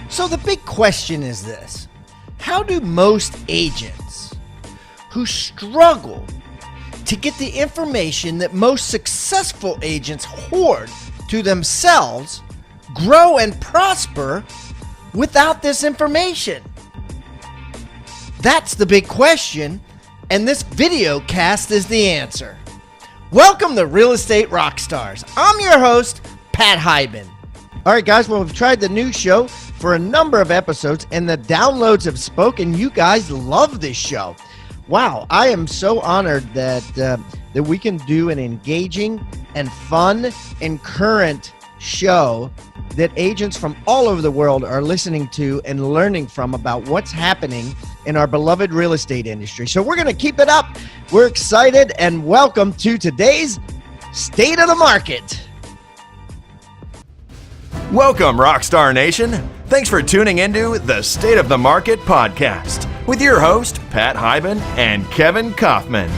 So the big question is this: how do most agents who struggle to get the information that most successful agents hoard to themselves grow and prosper without this information? That's the big question, and this video cast is the answer. Welcome to Real Estate Rockstars. I'm your host, Pat Hiban. All right, guys, well, we've tried the new show for a number of episodes, and the downloads have spoken. You guys love this show. Wow, I am so honored that we can do an engaging and fun and current show that agents from all over the world are listening to and learning from about what's happening in our beloved real estate industry. So we're going to keep it up. We're excited, and welcome to today's State of the Market. Welcome, Rockstar Nation. Thanks for tuning into the State of the Market podcast with your host, Pat Hiban and Kevin Kauffman.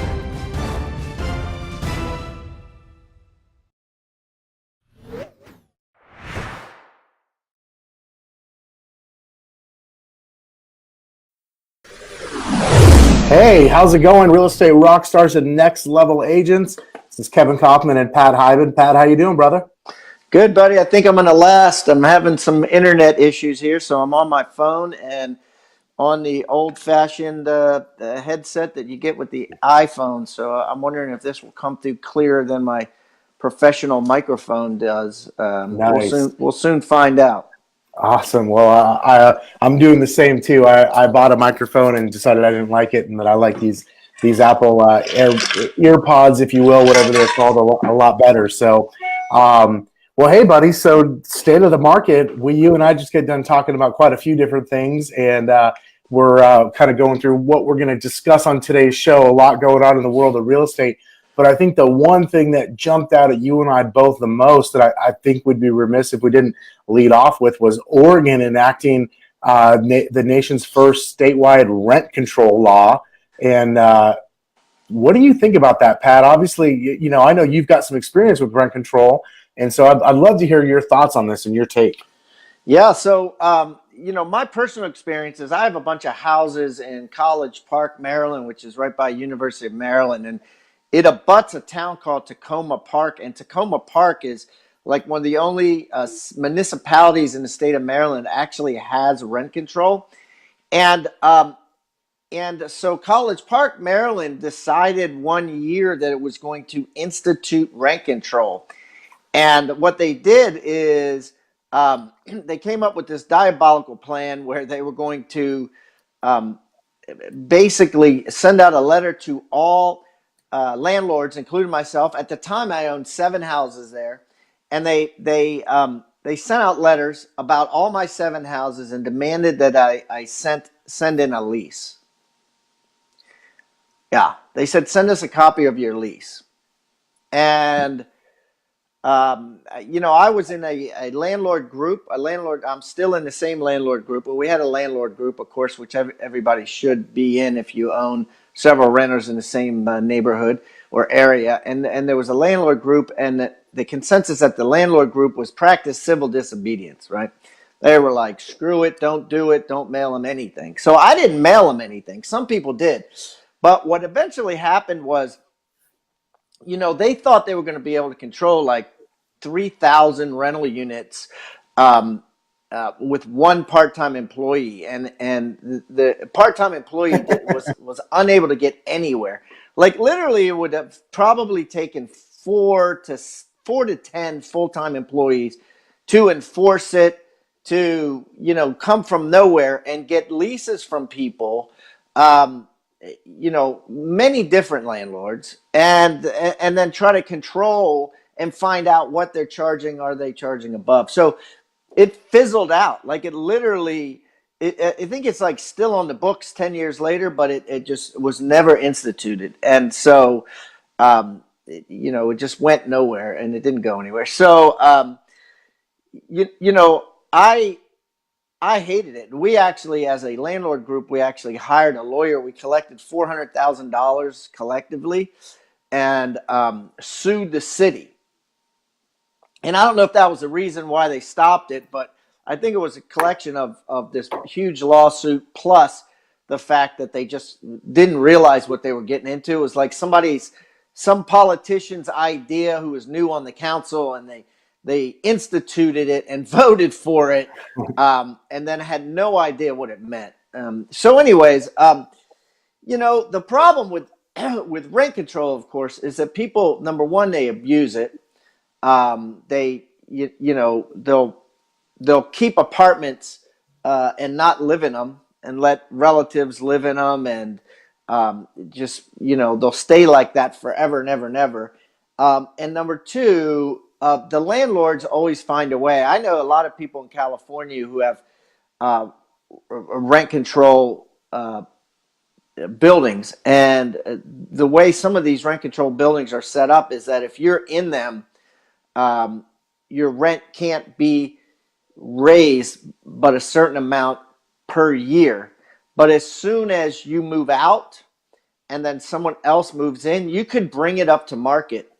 Hey, how's it going, Real Estate Rockstars and Next Level Agents? This is Kevin Kauffman and Pat Hiban. Pat, how you doing, brother? Good, buddy. I think I'm going to last. I'm having some internet issues here, so I'm on my phone and on the old-fashioned headset that you get with the iPhone. So I'm wondering if this will come through clearer than my professional microphone does. Nice. We'll soon find out. Awesome. Well, I'm doing the same too. I bought a microphone and decided I didn't like it, and that I like these Apple earpods, if you will, whatever they're called, a lot better. So, well, hey, buddy. So, State of the Market. You and I just get done talking about quite a few different things, and we're kind of going through what we're going to discuss on today's show. A lot going on in the world of real estate. But I think the one thing that jumped out at you and I both the most that I think would be remiss if we didn't lead off with was Oregon enacting the nation's first statewide rent control law. And what do you think about that, Pat? Obviously, I know you've got some experience with rent control. And so I'd love to hear your thoughts on this and your take. Yeah, so, my personal experience is I have a bunch of houses in College Park, Maryland, which is right by University of Maryland. And it abuts a town called Tacoma Park. And Tacoma Park is like one of the only municipalities in the state of Maryland that actually has rent control. And so College Park, Maryland decided one year that it was going to institute rent control. And what they did is they came up with this diabolical plan where they were going to basically send out a letter to all landlords, including myself. At the time, I owned 7 houses there. And they sent out letters about all my 7 houses and demanded that I send in a lease. Yeah, they said, send us a copy of your lease. And I was in a landlord group, I'm still in the same landlord group, but we had a landlord group, of course, which everybody should be in if you own several renters in the same neighborhood or area. And there was a landlord group, and the consensus at the landlord group was practice civil disobedience, right? They were like, screw it, don't do it, don't mail them anything. So I didn't mail them anything. Some people did. But what eventually happened was, they thought they were going to be able to control like 3,000 rental units with one part-time employee, and the part-time employee was unable to get anywhere. Like literally, it would have probably taken 4 to 10 full-time employees to enforce it, to come from nowhere and get leases from people. Many different landlords, and then try to control and find out what they're charging. Are they charging above? So it fizzled out. Like it literally, I think it's like still on the books 10 years later, but it just was never instituted. And so, it just went nowhere, and it didn't go anywhere. So, I hated it. We actually, as a landlord group, we actually hired a lawyer. We collected $400,000 collectively and sued the city. And I don't know if that was the reason why they stopped it, but I think it was a collection of this huge lawsuit plus the fact that they just didn't realize what they were getting into. It was like some politician's idea who was new on the council, and they instituted it and voted for it, and then had no idea what it meant. So anyways, the problem with with rent control, of course, is that people, number one, they abuse it. They'll keep apartments and not live in them, and let relatives live in them, and they'll stay like that forever and ever and ever. And number two, the landlords always find a way. I know a lot of people in California who have rent control buildings, and the way some of these rent control buildings are set up is that if you're in them, your rent can't be raised but a certain amount per year. But as soon as you move out and then someone else moves in, you could bring it up to market.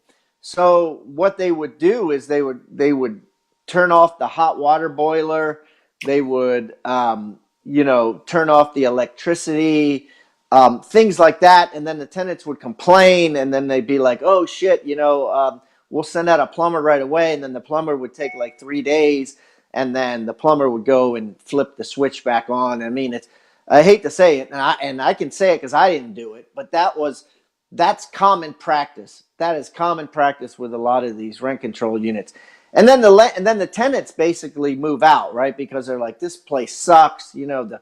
So what they would do is they would turn off the hot water boiler. They would turn off the electricity, things like that. And then the tenants would complain, and then they'd be like, oh shit, we'll send out a plumber right away. And then the plumber would take like 3 days, and then the plumber would go and flip the switch back on. I mean, I hate to say it, and I can say it because I didn't do it, but that's common practice. That is common practice with a lot of these rent control units. And then the tenants basically move out, right? Because they're like, this place sucks. The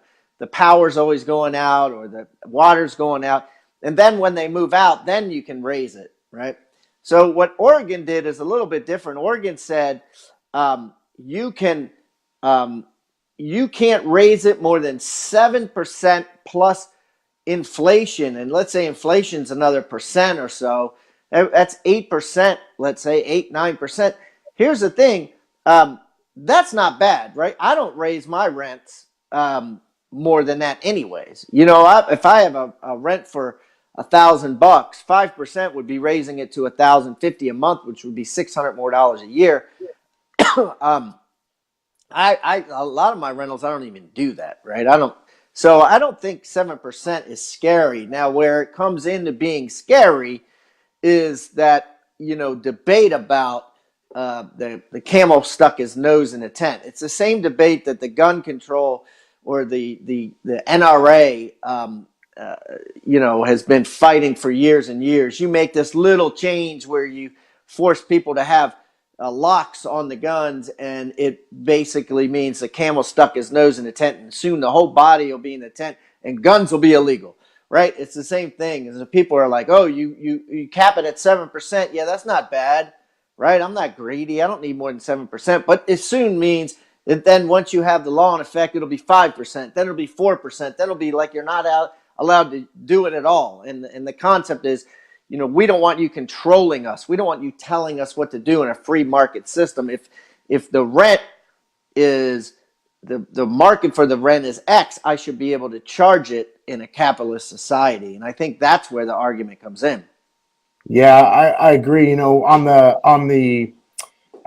power's always going out, or the water's going out. And then when they move out, then you can raise it, right? So what Oregon did is a little bit different. Oregon said you can't raise it more than 7% plus inflation. And let's say inflation's another percent or so. That's 8%, let's say 8-9%. Here's the thing. That's not bad, right? I don't raise my rents more than that anyways. If I have a rent for $1,000, 5% would be raising it to $1,050 a month, which would be $600 more a year. A lot of my rentals, I don't even do that, right? I don't think 7% is scary. Now, where it comes into being scary is that, debate about the camel stuck his nose in a tent. It's the same debate that the gun control or the NRA, has been fighting for years and years. You make this little change where you force people to have locks on the guns, and it basically means the camel stuck his nose in a tent, and soon the whole body will be in the tent, and guns will be illegal, right? It's the same thing. As the people are like, oh, you cap it at 7%. Yeah, that's not bad, right? I'm not greedy. I don't need more than 7%. But it soon means that then once you have the law in effect, it'll be 5%. Then it'll be 4%. Then it'll be like you're not allowed to do it at all. And the concept is, we don't want you controlling us. We don't want you telling us what to do in a free market system. If the rent is the market for the rent is X, I should be able to charge it in a capitalist society. And I think that's where the argument comes in. Yeah, I agree. I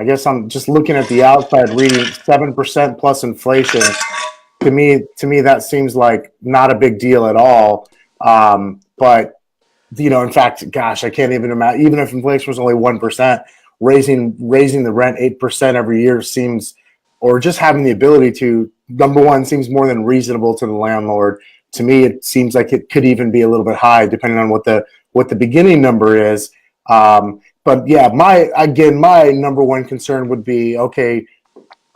guess I'm just looking at the outside reading 7% plus inflation. To me, that seems like not a big deal at all. But in fact, gosh, I can't even imagine. Even if inflation was only 1%, raising the rent 8% every year seems, or just having the ability to, number one, seems more than reasonable to the landlord. To me, it seems like it could even be a little bit high, depending on what the beginning number is. But yeah, my number one concern would be, okay,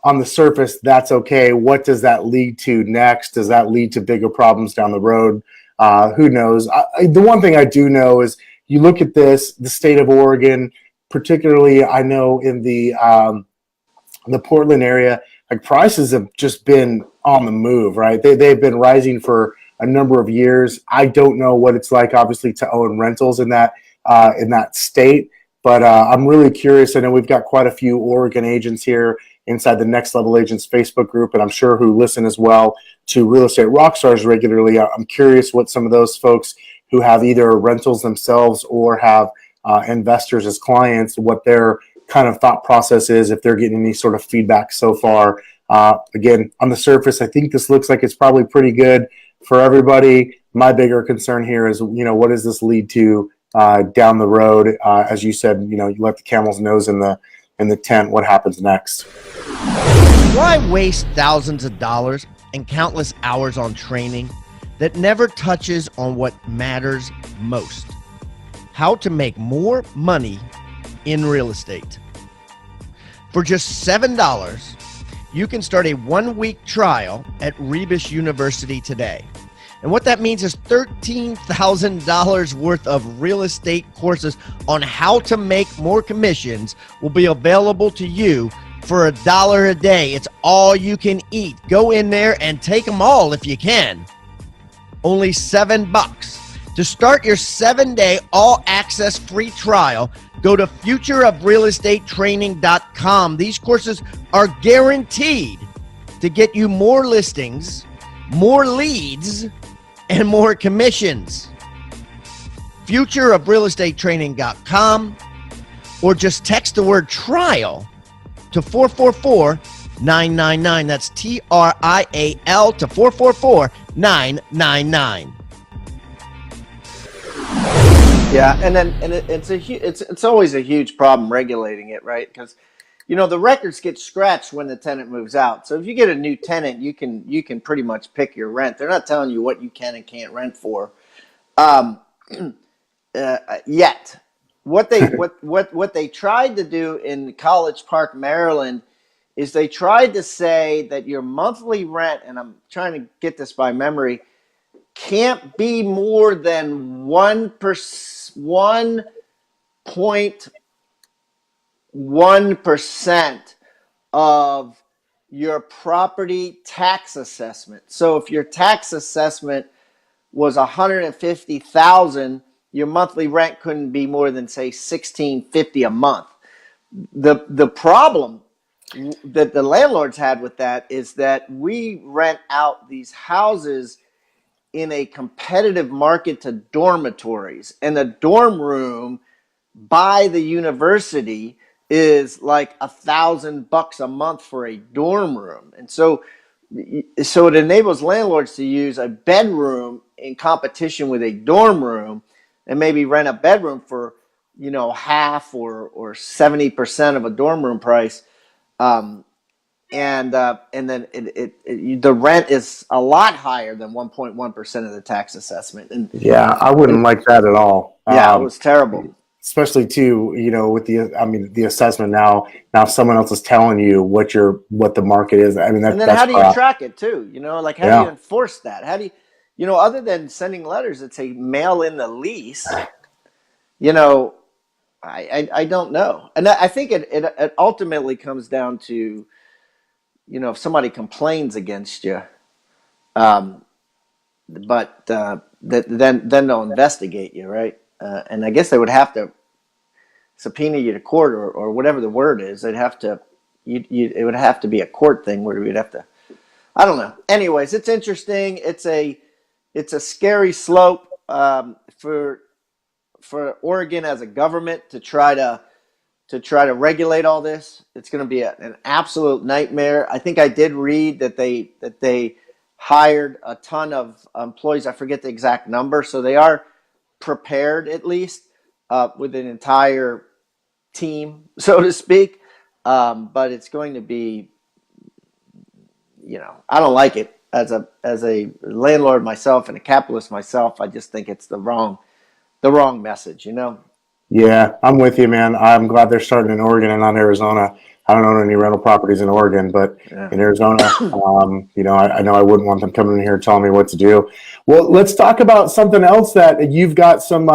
on the surface, that's okay. What does that lead to next? Does that lead to bigger problems down the road? Who knows? The one thing I do know is you look at the state of Oregon, particularly I know in the Portland area, like prices have just been on the move, right? They've been rising for a number of years. I don't know what it's like, obviously, to own rentals in that state, but I'm really curious. I know we've got quite a few Oregon agents here inside the Next Level Agents Facebook group, and I'm sure who listen as well to Real Estate Rockstars regularly. I'm curious what some of those folks who have either rentals themselves or have investors as clients, what their kind of thought process is, if they're getting any sort of feedback so far Again, on the surface, I think this looks like it's probably pretty good for everybody. My bigger concern here is, what does this lead to down the road? As you said, you let the camel's nose in the tent. What happens next? Why waste thousands of dollars and countless hours on training that never touches on what matters most? How to make more money in real estate. For just $7, you can start a 1-week trial at Rebus University today. And what that means is $13,000 worth of real estate courses on how to make more commissions will be available to you for $1 a day. It's all you can eat. Go in there and take them all if you can. Only $7. To start your 7-day all-access free trial, go to futureofrealestatetraining.com. These courses are guaranteed to get you more listings, more leads, and more commissions. Futureofrealestatetraining.com, or just text the word trial to 444-999. That's TRIAL to 444-999. Yeah, and it's always a huge problem regulating it, right? Because the records get scratched when the tenant moves out. So if you get a new tenant, you can pretty much pick your rent. They're not telling you what you can and can't rent for yet. What they tried to do in College Park, Maryland, is they tried to say that your monthly rent, and I'm trying to get this by memory, can't be more than 1.1% of your property tax assessment. So if your tax assessment was $150,000, your monthly rent couldn't be more than, say, $1,650 a month. The problem that the landlords had with that is that we rent out these houses in a competitive market to dormitories, and the dorm room by the university is like $1,000 a month for a dorm room. And so it enables landlords to use a bedroom in competition with a dorm room and maybe rent a bedroom for half or 70% of a dorm room price. And then the rent is a lot higher than 1.1% of the tax assessment. And yeah, I wouldn't like that at all. Yeah, it was terrible. Especially too, with the assessment now someone else is telling you what the market is. I mean, and then that's how do you track it too? How do you enforce that? How do you, other than sending letters that say mail in the lease? I don't know, and I think it ultimately comes down to, if somebody complains against you, then they'll investigate you, right? And I guess they would have to subpoena you to court or whatever the word is. They'd have to, it would have to be a court thing where we'd have to, I don't know. Anyways, it's interesting. It's a scary slope for Oregon as a government to try to regulate all this. It's going to be an absolute nightmare. I think I did read that they hired a ton of employees. I forget the exact number, so they are prepared at least with an entire team, so to speak. But it's going to be, I don't like it as a landlord myself and a capitalist myself. I just think it's the wrong message, Yeah, I'm with you, man. I'm glad they're starting in Oregon and not Arizona. I don't own any rental properties in Oregon, but in Arizona, I know I wouldn't want them coming in here telling me what to do. Well, let's talk about something else that you've got some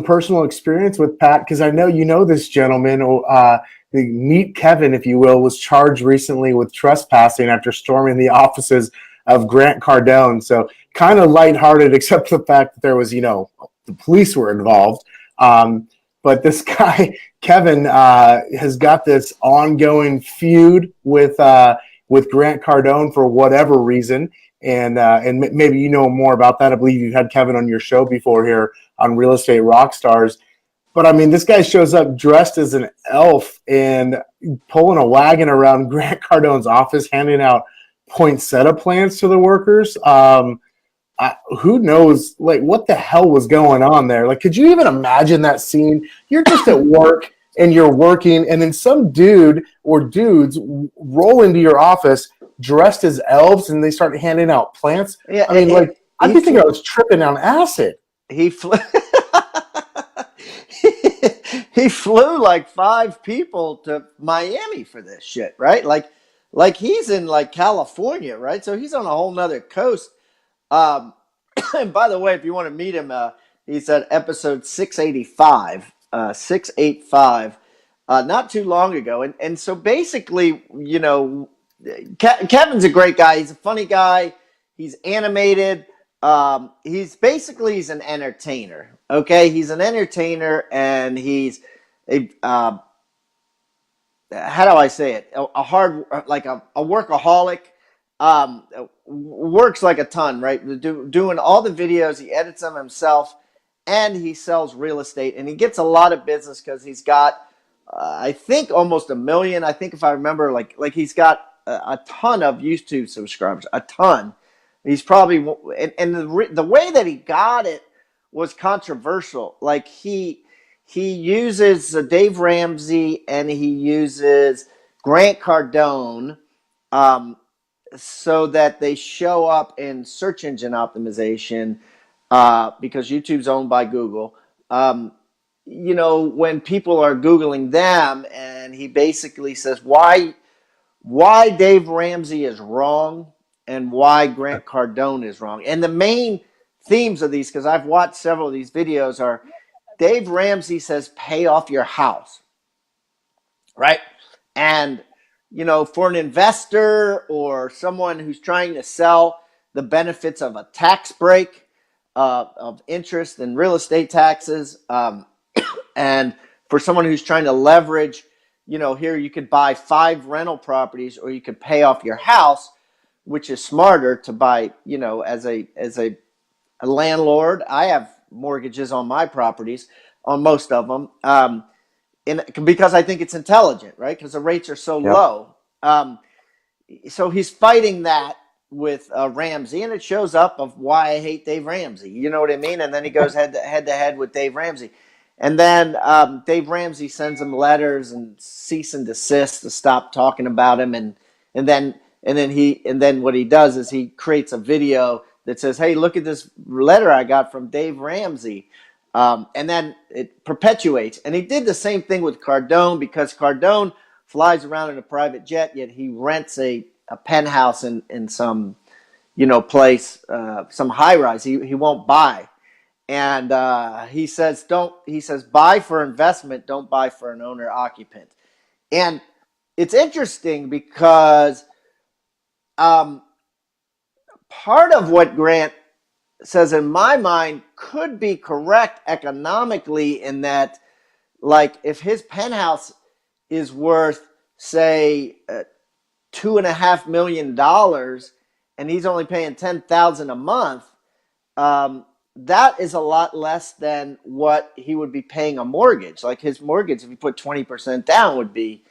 personal experience with, Pat, because I know this gentleman. The Meet Kevin, if you will, was charged recently with trespassing after storming the offices of Grant Cardone. So kind of lighthearted, except for the fact that there was, the police were involved. But this guy, Kevin, has got this ongoing feud with Grant Cardone for whatever reason. And maybe you know more about that. I believe you've had Kevin on your show before here on Real Estate Rockstars. But I mean, this guy shows up dressed as an elf and pulling a wagon around Grant Cardone's office, handing out poinsettia plants to the workers. Who knows, like, what the hell was going on there? Like, could you even imagine that scene? You're just at work and you're working, and then some dude or dudes roll into your office dressed as elves, and they start handing out plants. Yeah, I mean, like, I think I was tripping on acid. He flew. He flew like 5 people to Miami for this shit, right? Like he's in like California, right? So he's on a whole nother coast. Um, and by the way, if you want to meet him, he's at episode 685, 685, not too long ago. And so basically, you know, Kevin's a great guy. He's a funny guy. He's animated. He's an entertainer. Okay, he's an entertainer, and he's a how do I say it? A hard, like a workaholic. Works like a ton, right? Doing all the videos, he edits them himself, and he sells real estate, and he gets a lot of business because he's got, I think, almost 1 million. I think if I remember, like he's got a ton of YouTube subscribers, a ton. He's probably, and the way that he got it was controversial. Like he uses Dave Ramsey and he uses Grant Cardone, so that they show up in search engine optimization, because YouTube's owned by Google. You know, when people are Googling them, and he basically says why Dave Ramsey is wrong and why Grant Cardone is wrong. And the main themes of these, because I've watched several of these videos, are Dave Ramsey says pay off your house, right? And, you know, for an investor or someone who's trying to sell the benefits of a tax break, of interest and real estate taxes, and for someone who's trying to leverage, you know, here you could buy 5 rental properties, or you could pay off your house, which is smarter to buy, you know, as a landlord. I have mortgages on my properties, on most of them, because I think it's intelligent, right? Because the rates are so low. So he's fighting that with Ramsey, and it shows up of why I hate Dave Ramsey. You know what I mean? And then he goes head to head with Dave Ramsey. And then Dave Ramsey sends him letters and cease and desist to stop talking about him. And then what he does is he creates a video that says, "Hey, look at this letter I got from Dave Ramsey." And then it perpetuates. And he did the same thing with Cardone, because Cardone flies around in a private jet, yet he rents a penthouse in some, you know, place, some high rise. He won't buy. And he says buy for investment, don't buy for an owner occupant. And it's interesting because part of what Grant says, in my mind, could be correct economically, in that, like, if his penthouse is worth, say, $2.5 million, and he's only paying $10,000 a month, that is a lot less than what he would be paying a mortgage. Like, his mortgage, if you put 20% down, would be,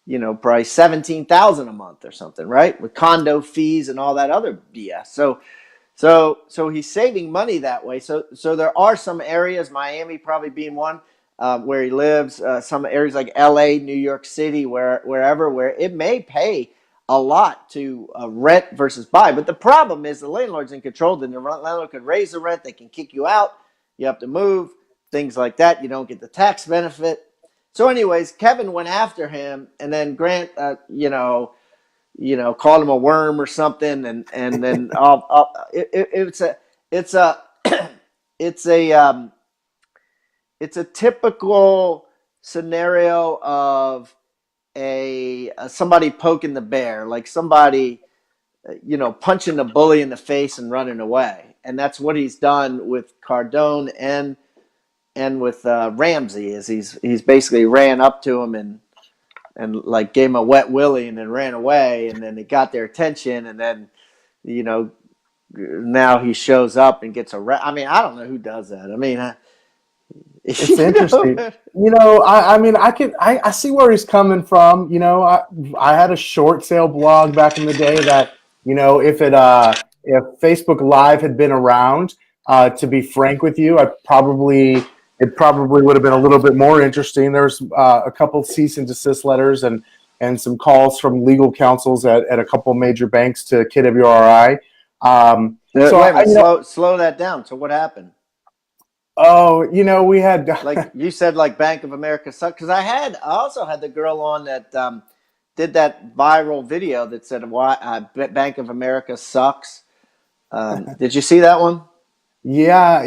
you know, probably $17,000 a month or something, right? With condo fees and all that other BS. So he's saving money that way. So there are some areas, Miami probably being one, where he lives, some areas like LA, New York City, where it may pay a lot to rent versus buy. But the problem is the landlord's in control. Then the landlord could raise the rent. They can kick you out. You have to move, things like that. You don't get the tax benefit. So anyways, Kevin went after him, and then Grant, called him a worm or something. And then it's a typical scenario of somebody poking the bear, like somebody, punching the bully in the face and running away. And that's what he's done with Cardone and with Ramsey, is he's basically ran up to him and like gave him a wet willy and then ran away, and then it got their attention, and then, now he shows up and gets arrested. I mean, I don't know who does that. I mean, It's interesting. I mean, I see where he's coming from. I had a short sale blog back in the day that, if Facebook Live had been around, to be frank with you, it probably would have been a little bit more interesting. There's a couple cease and desist letters and some calls from legal counsels at a couple major banks to KWRI. Slow that down. So what happened? Oh, we had like you said, like Bank of America sucks. Because I also had the girl on that did that viral video that said why Bank of America sucks. Did you see that one? Yeah,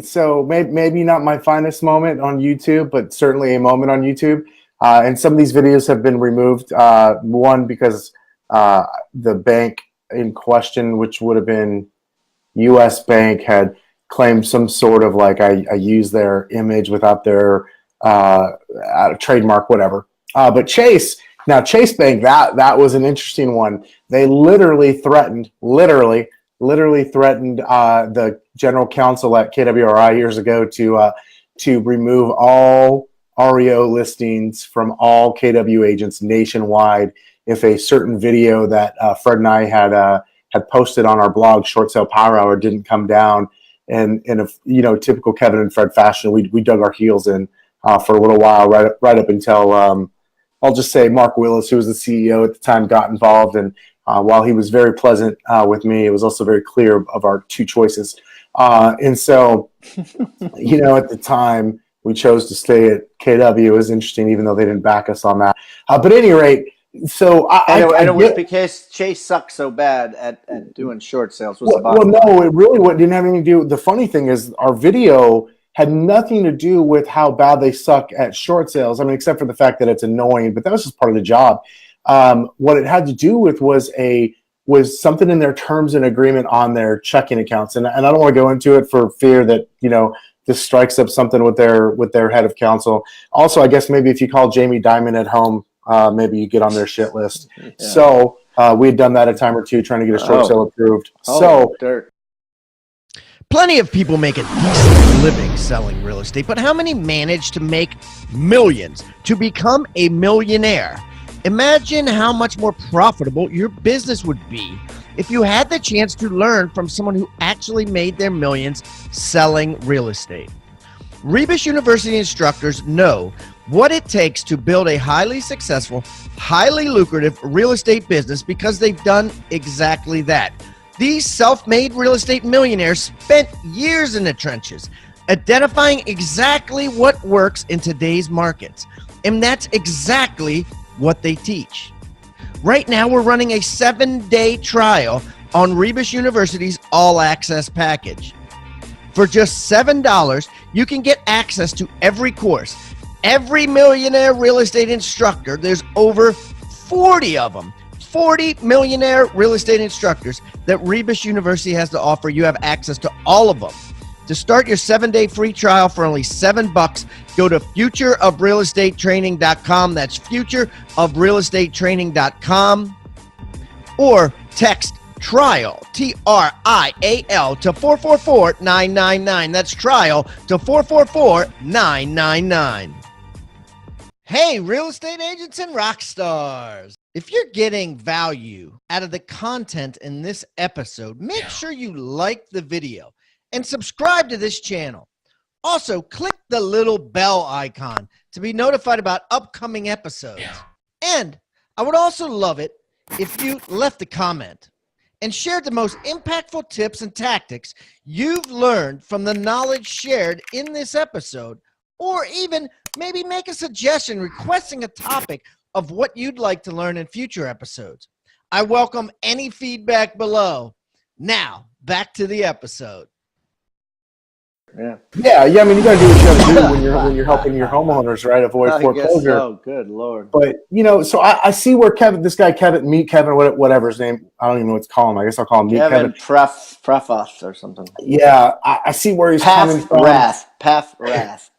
so maybe not my finest moment on YouTube, but certainly a moment on YouTube. And some of these videos have been removed. One because the bank in question, which would have been U.S. Bank, had claimed some sort of I use their image without their trademark, whatever. But Chase Bank, that was an interesting one. They literally threatened the general counsel at KWRI years ago to remove all REO listings from all KW agents nationwide if a certain video that Fred and I had posted on our blog, Short Sale Power Hour, didn't come down. And in a typical Kevin and Fred fashion, we dug our heels in for a little while, right up until I'll just say Mark Willis, who was the CEO at the time, got involved. And while he was very pleasant with me, it was also very clear of our two choices. And so, at the time, we chose to stay at KW. It was interesting, even though they didn't back us on that. But at any rate, so it was because Chase sucked so bad at doing short sales. No, it really didn't have anything to do. The funny thing is, our video had nothing to do with how bad they suck at short sales. I mean, except for the fact that it's annoying, but that was just part of the job. What it had to do with was something in their terms and agreement on their checking accounts, and I don't want to go into it for fear that this strikes up something with their head of counsel. Also, I guess maybe if you call Jamie Dimon at home, maybe you get on their shit list. Yeah. So we had done that a time or two, trying to get a short sale approved. Dirt. Plenty of people make a decent living selling real estate, but how many manage to make millions to become a millionaire? Imagine how much more profitable your business would be if you had the chance to learn from someone who actually made their millions selling real estate. Rebus University instructors know what it takes to build a highly successful, highly lucrative real estate business because they've done exactly that. These self-made real estate millionaires spent years in the trenches, identifying exactly what works in today's markets. And that's exactly what they teach. Right now, we're running a 7-day trial on Rebus University's All Access package. For just $7, you can get access to every course. Every millionaire real estate instructor, there's over 40 of them. 40 millionaire real estate instructors that Rebus University has to offer. You have access to all of them. To start your 7-day free trial for only $7, go to futureofrealestatetraining.com. That's futureofrealestatetraining.com, or text trial, TRIAL, to 444-999. That's trial to 444-999. Hey, real estate agents and rock stars. If you're getting value out of the content in this episode, make sure you like the video and subscribe to this channel. Also, click the little bell icon to be notified about upcoming episodes. And I would also love it if you left a comment and shared the most impactful tips and tactics you've learned from the knowledge shared in this episode, or even maybe make a suggestion requesting a topic of what you'd like to learn in future episodes. I welcome any feedback below. Now, back to the episode. Yeah. I mean, you got to do what you got to do when you're helping your homeowners, right? Avoid foreclosure. Oh, good Lord. But so I see where Kevin, whatever his name, I don't even know what to call him. I guess I'll call him Kevin. Paffrath or something. Yeah, I see where he's coming from. Paffrath.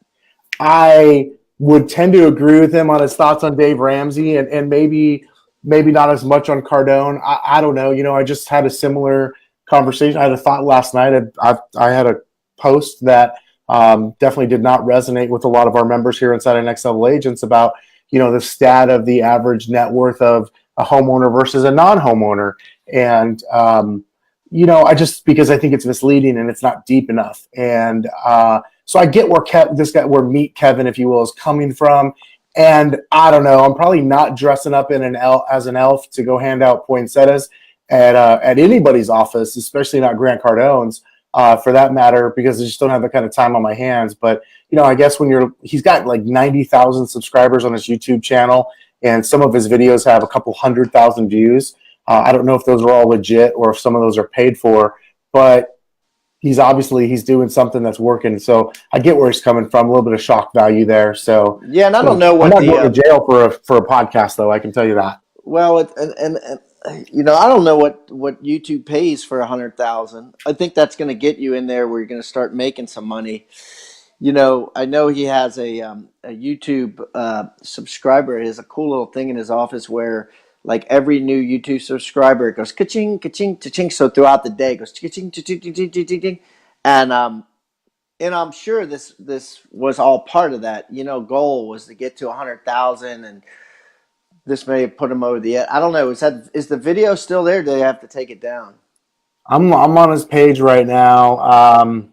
I would tend to agree with him on his thoughts on Dave Ramsey, and maybe not as much on Cardone. I don't know. I just had a similar conversation. I had a thought last night. I had a post that definitely did not resonate with a lot of our members here inside of Next Level Agents about, the stat of the average net worth of a homeowner versus a non-homeowner. And, I just, because I think it's misleading and it's not deep enough. And so I get where Meet Kevin, if you will, is coming from. And I don't know, I'm probably not dressing up in as an elf to go hand out poinsettias at anybody's office, especially not Grant Cardone's, for that matter, because I just don't have the kind of time on my hands. But, I guess he's got like 90,000 subscribers on his YouTube channel, and some of his videos have a couple 100,000 views. I don't know if those are all legit or if some of those are paid for, but he's doing something that's working. So I get where he's coming from, a little bit of shock value there. So yeah, and I don't know what I'm not going to jail for a podcast, though. I can tell you that. Well, I don't know what YouTube pays for 100,000. I think that's going to get you in there where you're going to start making some money. I know he has a YouTube subscriber. He has a cool little thing in his office where, like, every new YouTube subscriber, it goes ka-ching, ka-ching, ka-ching. So throughout the day, it goes ka-ching, ka-ching, ka-ching, ka-ching. And I'm sure this was all part of that. Goal was to get to 100,000, and this may have put him over the edge. I don't know. Is the video still there? Do they have to take it down? I'm on his page right now.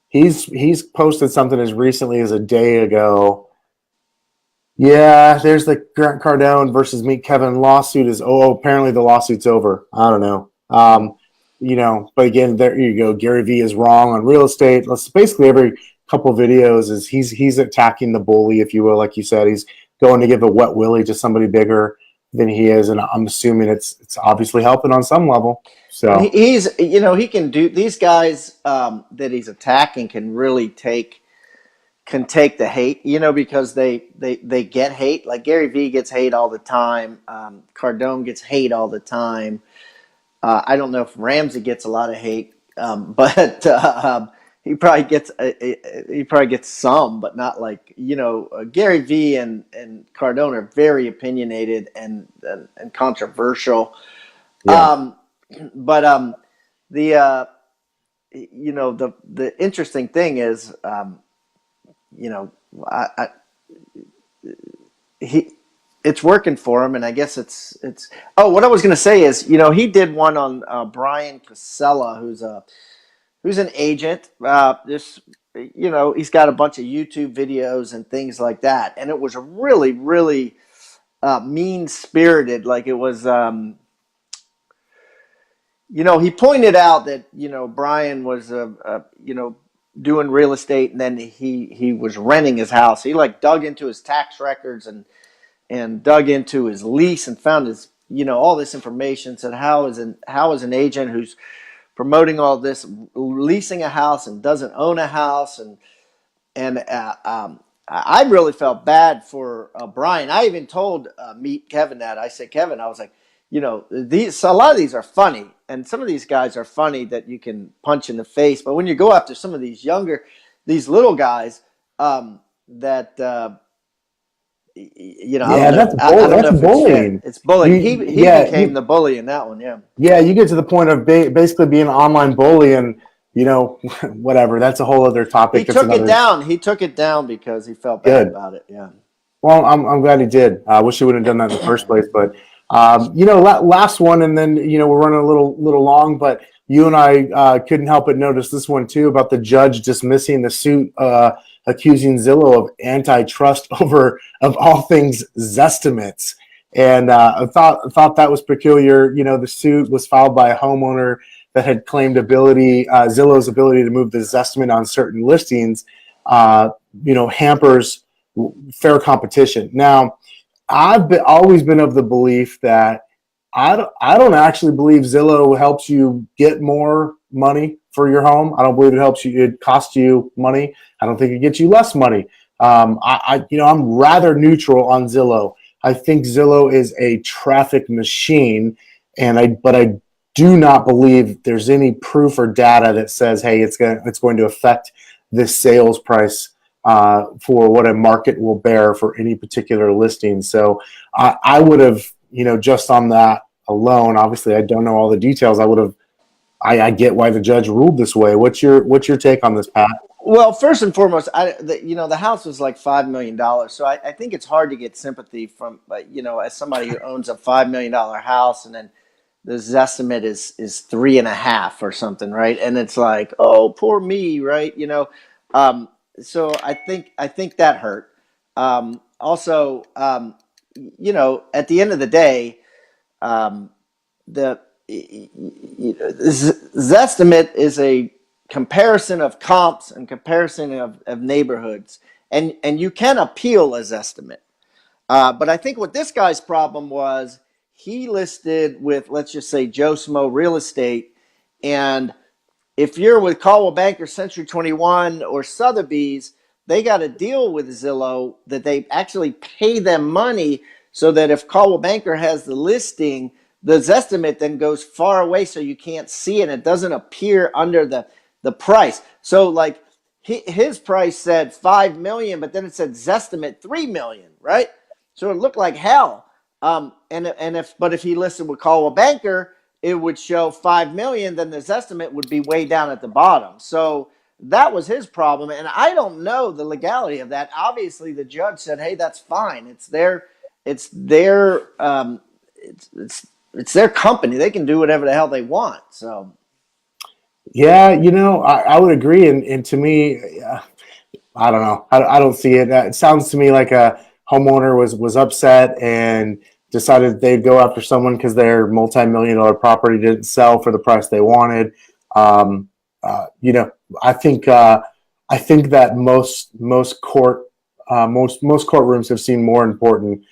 He's posted something as recently as a day ago. Yeah, there's the Grant Cardone versus Meet Kevin lawsuit apparently the lawsuit's over. I don't know. But again, there you go. Gary Vee is wrong on real estate. Basically every couple of videos is he's attacking the bully, if you will. Like you said, he's going to give a wet willy to somebody bigger than he is, and I'm assuming it's obviously helping on some level. So he's he can do, these guys that he's attacking can really take the hate, because they get hate. Like Gary Vee gets hate all the time. Cardone gets hate all the time. I don't know if Ramsey gets a lot of hate, but he probably gets some, but not like, Gary Vee and Cardone are very opinionated and controversial. yeah. But the interesting thing is, it's working for him, and I guess it's. Oh, what I was going to say is, he did one on Brian Casella, who's an agent. He's got a bunch of YouTube videos and things like that, and it was really, really mean spirited. Like it was. He pointed out that Brian was doing real estate, and then he was renting his house. He like dug into his tax records and dug into his lease and found his all this information. Said how is an agent who's promoting all this, leasing a house and doesn't own a house, and I really felt bad for Brian. I even told Meet Kevin that. I said, Kevin, I was like, a lot of these are funny, and some of these guys are funny that you can punch in the face. But when you go after some of these these little guys, that's bullying. It's bullying. He became the bully in that one. Yeah. Yeah, you get to the point of basically being an online bully, and whatever. That's a whole other topic. He took it down because he felt bad about it. Yeah. Well, I'm glad he did. I wish he wouldn't have done that in the first place, but. Last one, and then we're running a little long, but you and I couldn't help but notice this one too about the judge dismissing the suit accusing Zillow of antitrust over, of all things, Zestimates. And I thought that was peculiar. The suit was filed by a homeowner that had claimed Zillow's ability to move the Zestimate on certain listings, hampers fair competition. Now, I've always been of the belief that I don't actually believe Zillow helps you get more money for your home. I don't believe it costs you money. I don't think it gets you less money. I'm rather neutral on Zillow. I think Zillow is a traffic machine, but I do not believe there's any proof or data that says, hey, it's going to affect this sales price for what a market will bear for any particular listing. So I would have, just on that alone, obviously I don't know all the details. I get why the judge ruled this way. What's your take on this, Pat? Well, first and foremost, the house was like $5 million. So I think it's hard to get sympathy from, as somebody who owns a $5 million house, and then the Zestimate is 3.5 or something, right? And it's like, oh, poor me, right? So I think that hurt. Also, at the end of the day, the Zestimate is a comparison of comps and comparison of neighborhoods, and you can appeal a Zestimate. But I think what this guy's problem was, he listed with, let's just say, Joe Smo Real Estate, and if you're with Caldwell Banker, Century 21, or Sotheby's, they got a deal with Zillow that they actually pay them money so that if Caldwell Banker has the listing, the Zestimate then goes far away so you can't see it. It doesn't appear under the price. So like his price said 5 million, but then it said Zestimate 3 million, right? So it looked like hell. But if he listed with Caldwell Banker, it would show 5 million, then the Zestimate would be way down at the bottom. So that was his problem. And I don't know the legality of that. Obviously the judge said, hey, that's fine. It's their company. They can do whatever the hell they want. So yeah, I would agree. And to me, I don't know. I don't see it. It sounds to me like a homeowner was upset and decided they'd go after someone because their multi-million-dollar property didn't sell for the price they wanted. I think that most courtrooms have seen more important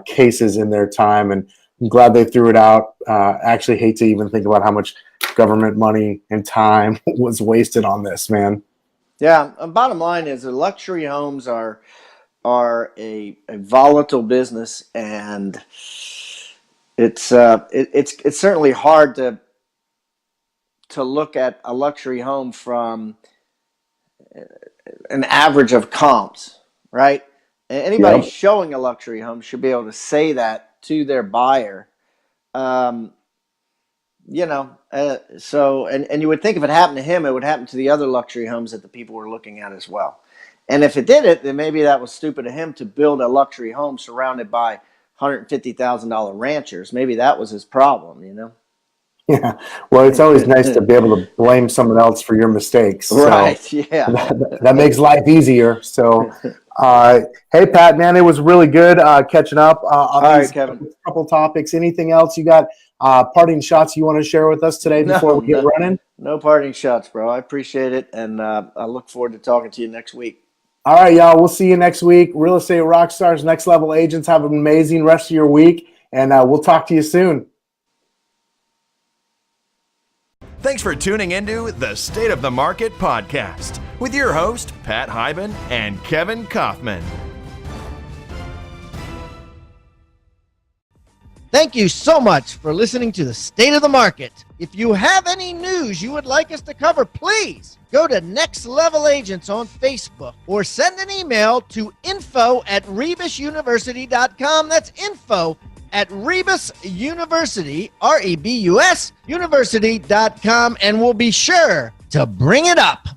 cases in their time, and I'm glad they threw it out. I actually hate to even think about how much government money and time was wasted on this, man. Yeah, bottom line is that luxury homes are a volatile business, and it's certainly hard to look at a luxury home from an average of comps, right? Anybody showing a luxury home should be able to say that to their buyer. So you would think if it happened to him, it would happen to the other luxury homes that the people were looking at as well. And if it did it, then maybe that was stupid of him to build a luxury home surrounded by $150,000 ranchers. Maybe that was his problem, Yeah. Well, it's always nice to be able to blame someone else for your mistakes. Right. So Yeah. that makes life easier. So, hey, Pat, man, it was really good catching up on these couple topics. Anything else you got? Parting shots you want to share with us today before we get running? No parting shots, bro. I appreciate it, and I look forward to talking to you next week. All right, y'all. We'll see you next week. Real Estate Rockstars, Next Level Agents. Have an amazing rest of your week, and we'll talk to you soon. Thanks for tuning into the State of the Market podcast with your host, Pat Hiban and Kevin Kauffman. Thank you so much for listening to the State of the Market. If you have any news you would like us to cover, please go to Next Level Agents on Facebook or send an email to info@rebusuniversity.com. That's info@rebusuniversity, REBUS, university.com, and we'll be sure to bring it up.